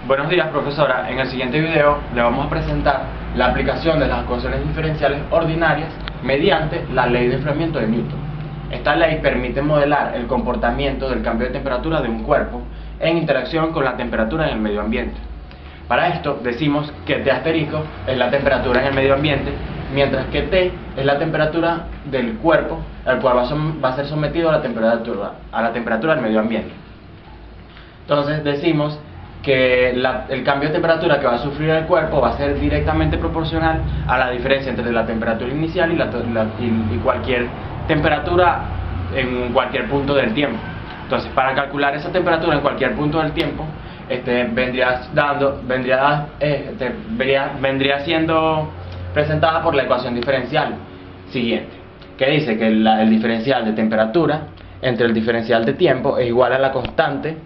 Buenos días, profesora. En el siguiente video le vamos a presentar la aplicación de las ecuaciones diferenciales ordinarias mediante la ley de enfriamiento de Newton. Esta ley permite modelar el comportamiento del cambio de temperatura de un cuerpo en interacción con la temperatura en el medio ambiente. Para esto decimos que T asterisco es la temperatura en el medio ambiente, mientras que T es la temperatura del cuerpo, el cual va a ser sometido a la temperatura del medio ambiente. Entonces decimos que el cambio de temperatura que va a sufrir el cuerpo va a ser directamente proporcional a la diferencia entre la temperatura inicial y cualquier temperatura en cualquier punto del tiempo. Entonces, para calcular esa temperatura en cualquier punto del tiempo, vendría siendo presentada por la ecuación diferencial siguiente, que dice que el diferencial de temperatura entre el diferencial de tiempo es igual a la constante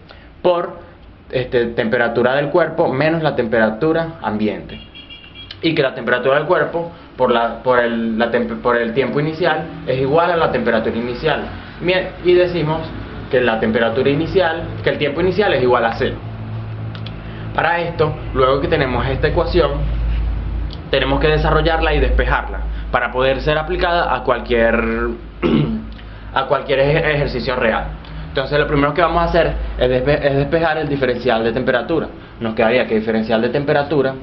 por temperatura del cuerpo menos la temperatura ambiente, y que la temperatura del cuerpo por el tiempo inicial es igual a la temperatura inicial. Bien, y decimos que el tiempo inicial es igual a 0. Para esto, luego que tenemos esta ecuación, tenemos que desarrollarla y despejarla para poder ser aplicada a cualquier ejercicio real. Entonces lo primero que vamos a hacer es despejar el diferencial de temperatura. Nos quedaría que el diferencial de temperatura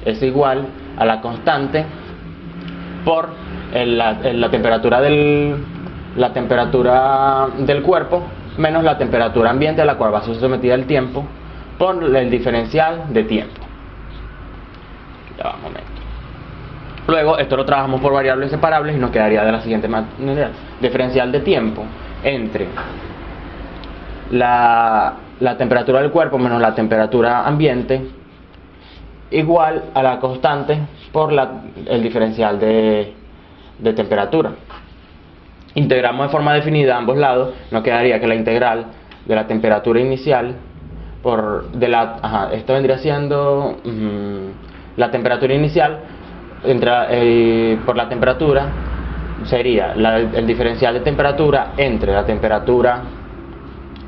es igual a la constante por la temperatura del cuerpo menos la temperatura ambiente a la cual va a ser sometida el tiempo por el diferencial de tiempo. Ya va un momento. Luego esto lo trabajamos por variables separables y nos quedaría de la siguiente manera: diferencial de tiempo entre la temperatura del cuerpo menos la temperatura ambiente igual a la constante por el diferencial de temperatura. Integramos de forma definida ambos lados, nos quedaría que la integral de la temperatura inicial esto vendría siendo la temperatura inicial por la temperatura sería el diferencial de temperatura entre la temperatura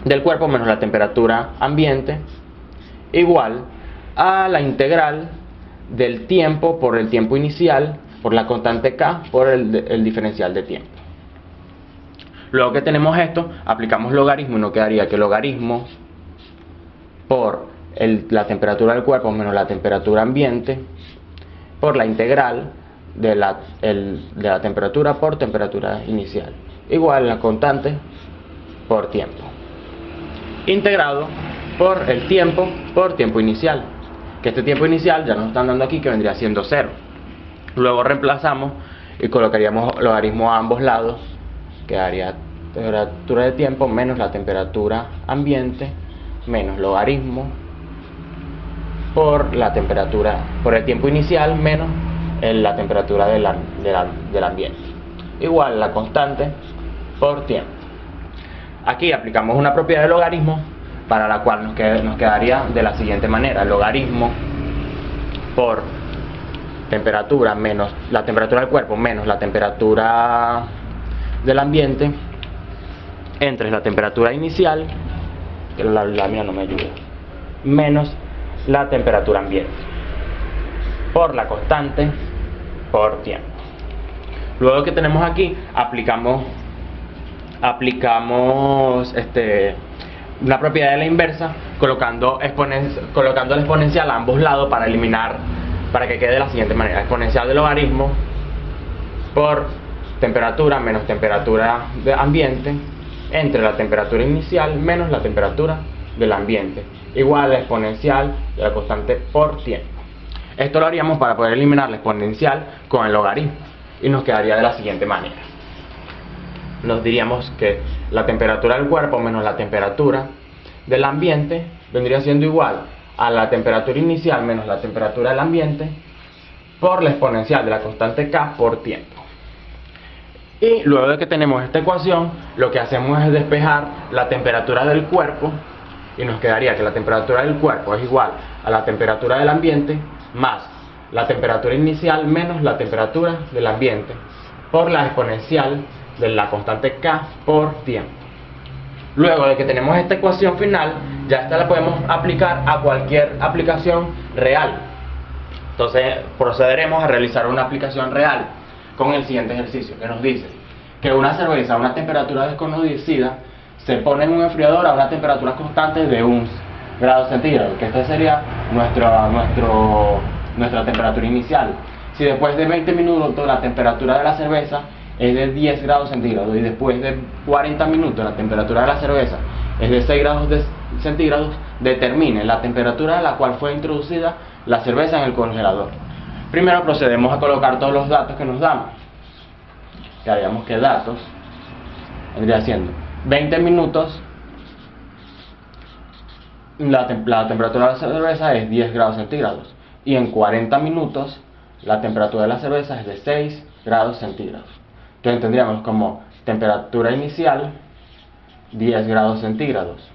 del cuerpo menos la temperatura ambiente igual a la integral del tiempo por el tiempo inicial por la constante K por el diferencial de tiempo. Luego que tenemos esto, aplicamos logarismo y nos quedaría que logarismo por la temperatura del cuerpo menos la temperatura ambiente por la integral de la temperatura por temperatura inicial igual a la constante por tiempo, integrado por el tiempo por tiempo inicial, que este tiempo inicial ya nos están dando aquí que vendría siendo 0. Luego reemplazamos y colocaríamos logarismo a ambos lados, quedaría temperatura de tiempo menos la temperatura ambiente menos logarismo por el tiempo inicial menos la temperatura del ambiente igual a la constante por tiempo. Aquí aplicamos una propiedad de logarismo para la cual nos quedaría de la siguiente manera: logarismo por temperatura menos la temperatura del cuerpo menos la temperatura del ambiente entre la temperatura inicial, que la mía no me ayuda, menos la temperatura ambiente por la constante por tiempo. Luego que tenemos aquí, aplicamos una propiedad de la inversa colocando la exponencial a ambos lados para que quede de la siguiente manera: exponencial de logarismo por temperatura menos temperatura de ambiente entre la temperatura inicial menos la temperatura del ambiente igual a la exponencial de la constante por tiempo. Esto lo haríamos para poder eliminar la exponencial con el logarismo y nos quedaría de la siguiente manera: nos diríamos que la temperatura del cuerpo menos la temperatura del ambiente vendría siendo igual a la temperatura inicial menos la temperatura del ambiente por la exponencial de la constante K por tiempo. Y luego de que tenemos esta ecuación, lo que hacemos es despejar la temperatura del cuerpo y nos quedaría que la temperatura del cuerpo es igual a la temperatura del ambiente más la temperatura inicial menos la temperatura del ambiente por la exponencial de la constante K por tiempo. Luego de que tenemos esta ecuación final, Ya esta la podemos aplicar a cualquier aplicación real. Entonces procederemos a realizar una aplicación real con el siguiente ejercicio, que nos dice que una cerveza a una temperatura desconocida se pone en un enfriador a una temperatura constante de 1 grado centígrado, que esta sería nuestra temperatura inicial. Si después de 20 minutos la temperatura de la cerveza es de 10 grados centígrados y después de 40 minutos la temperatura de la cerveza es de 6 grados centígrados, determine la temperatura a la cual fue introducida la cerveza en el congelador. Primero procedemos a colocar todos los datos que nos dan. Que haríamos que datos vendría siendo 20 minutos, la temperatura de la cerveza es 10 grados centígrados, y en 40 minutos la temperatura de la cerveza es de 6 grados centígrados. Entonces tendríamos como temperatura inicial 10 grados centígrados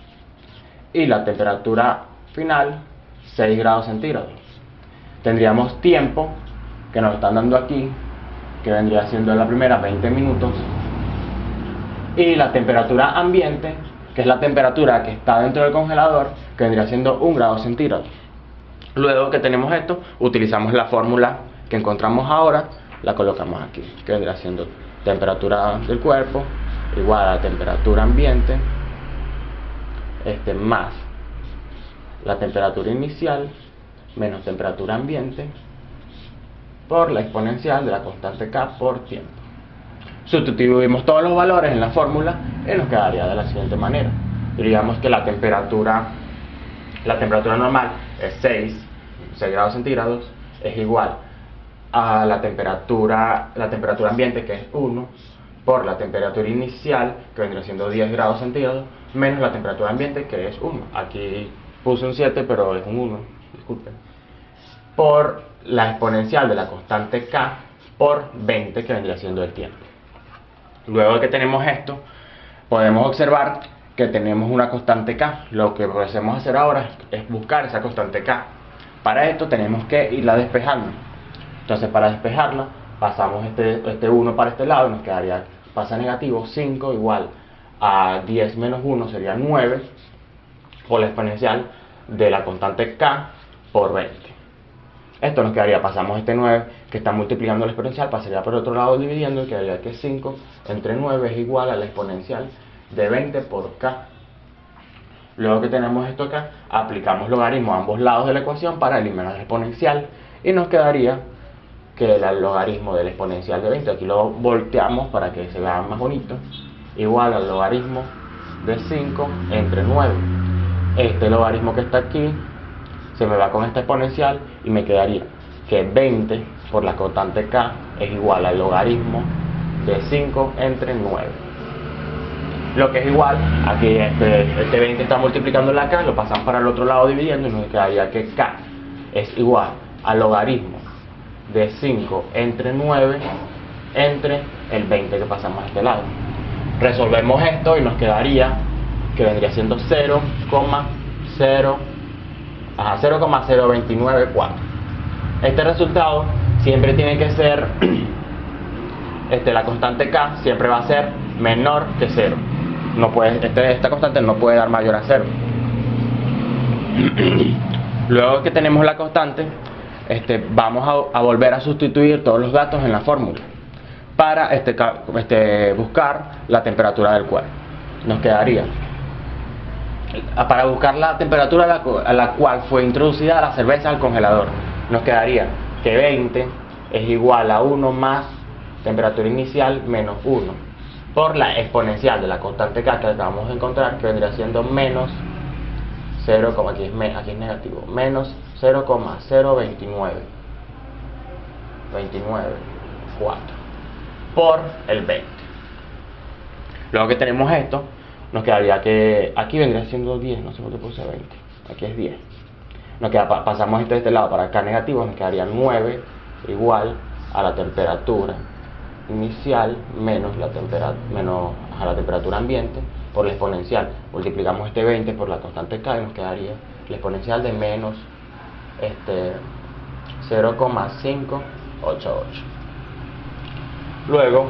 y la temperatura final 6 grados centígrados. Tendríamos tiempo que nos están dando aquí, que vendría siendo la primera 20 minutos, y la temperatura ambiente, que es la temperatura que está dentro del congelador, que vendría siendo 1 grado centígrado. Luego que tenemos esto, utilizamos la fórmula que encontramos ahora, la colocamos aquí, que vendría siendo temperatura del cuerpo igual a la temperatura ambiente más la temperatura inicial menos temperatura ambiente por la exponencial de la constante K por tiempo. Sustituimos todos los valores en la fórmula y nos quedaría de la siguiente manera. Diríamos que la temperatura normal es 6 grados centígrados, es igual a la temperatura ambiente, que es 1, por la temperatura inicial, que vendría siendo 10 grados centígrados, menos la temperatura ambiente, que es 1. Aquí puse un 7, pero es un 1, disculpen. Por la exponencial de la constante K por 20, que vendría siendo el tiempo. Luego de que tenemos esto, podemos observar que tenemos una constante K. Lo que podemos hacer ahora es buscar esa constante K. Para esto tenemos que irla despejando. Entonces, para despejarla, pasamos este 1 para este lado y nos quedaría, pasa negativo, 5 igual a 10 menos 1 sería 9 por la exponencial de la constante K por 20. Esto nos quedaría, pasamos este 9 que está multiplicando la exponencial, pasaría por el otro lado dividiendo y quedaría que 5 entre 9 es igual a la exponencial de 20 por K. Luego que tenemos esto acá, aplicamos logaritmo a ambos lados de la ecuación para eliminar la exponencial y nos quedaría que el logaritmo del exponencial de 20, aquí lo volteamos para que se vea más bonito, igual al logaritmo de 5 entre 9. Este logaritmo que está aquí se me va con esta exponencial y me quedaría que 20 por la constante K es igual al logaritmo de 5 entre 9. Lo que es igual, aquí este 20 está multiplicando la K, lo pasamos para el otro lado dividiendo y nos quedaría que K es igual al logaritmo de 5 entre 9 entre el 20 que pasamos a este lado. Resolvemos esto y nos quedaría que vendría siendo 0,0294. Este resultado siempre tiene que ser la constante K siempre va a ser menor que 0. No puede, esta constante no puede dar mayor a 0. Luego que tenemos la constante, vamos a volver a sustituir todos los datos en la fórmula para buscar la temperatura del cuerpo. Nos quedaría, para buscar la temperatura a la cual fue introducida la cerveza al congelador, nos quedaría que 20 es igual a 1 más temperatura inicial menos 1 por la exponencial de la constante K que acabamos de encontrar, que vendría siendo menos 0, aquí es negativo, menos 0,029 4 por el 20. Luego que tenemos esto, nos quedaría que aquí vendría siendo 10, no sé por qué puse 20, aquí es 10. Nos queda, pasamos esto de este lado para acá negativo, nos quedaría 9 igual a la temperatura inicial menos la temperatura ambiente por la exponencial. Multiplicamos este 20 por la constante K y nos quedaría la exponencial de menos 0,588. Luego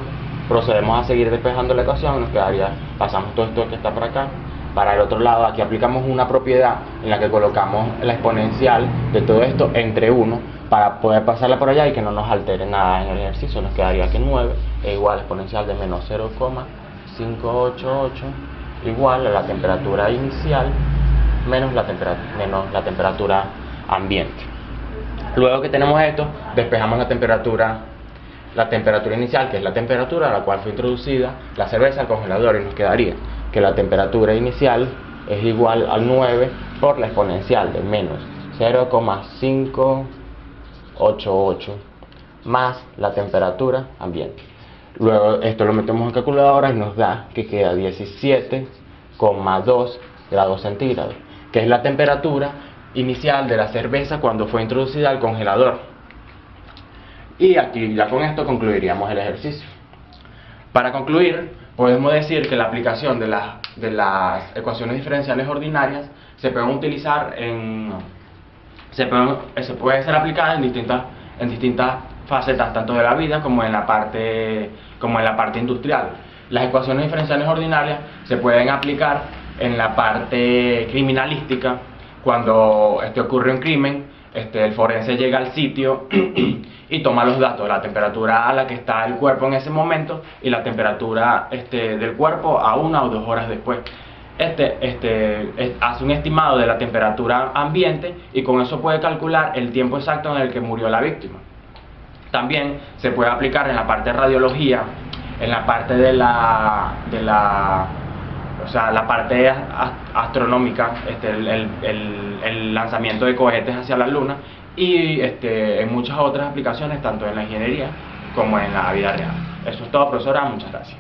procedemos a seguir despejando la ecuación y nos quedaría, pasamos todo esto que está por acá para el otro lado, aquí aplicamos una propiedad en la que colocamos la exponencial de todo esto entre 1 para poder pasarla por allá y que no nos altere nada en el ejercicio. Nos quedaría que 9 es igual a exponencial de menos 0,588 igual a la temperatura inicial menos la temperatura ambiente. Luego que tenemos esto, despejamos la temperatura inicial, que es la temperatura a la cual fue introducida la cerveza al congelador, y nos quedaría que la temperatura inicial es igual al 9 por la exponencial de menos 0,588 más la temperatura ambiente. Luego esto lo metemos en calculadora y nos da que queda 17,2 grados centígrados, que es la temperatura inicial de la cerveza cuando fue introducida al congelador. Y aquí ya con esto concluiríamos el ejercicio. Para concluir, podemos decir que la aplicación de las ecuaciones diferenciales ordinarias se pueden utilizar se puede ser aplicada en distintas facetas, tanto de la vida como en la parte industrial. Las ecuaciones diferenciales ordinarias se pueden aplicar en la parte criminalística. Cuando ocurre un crimen, el forense llega al sitio y toma los datos, la temperatura a la que está el cuerpo en ese momento y la temperatura del cuerpo a 1 o 2 horas después. Hace un estimado de la temperatura ambiente y con eso puede calcular el tiempo exacto en el que murió la víctima. También se puede aplicar en la parte de radiología, en la parte la parte astronómica, el lanzamiento de cohetes hacia la luna y en muchas otras aplicaciones, tanto en la ingeniería como en la vida real. Eso es todo, profesora, muchas gracias.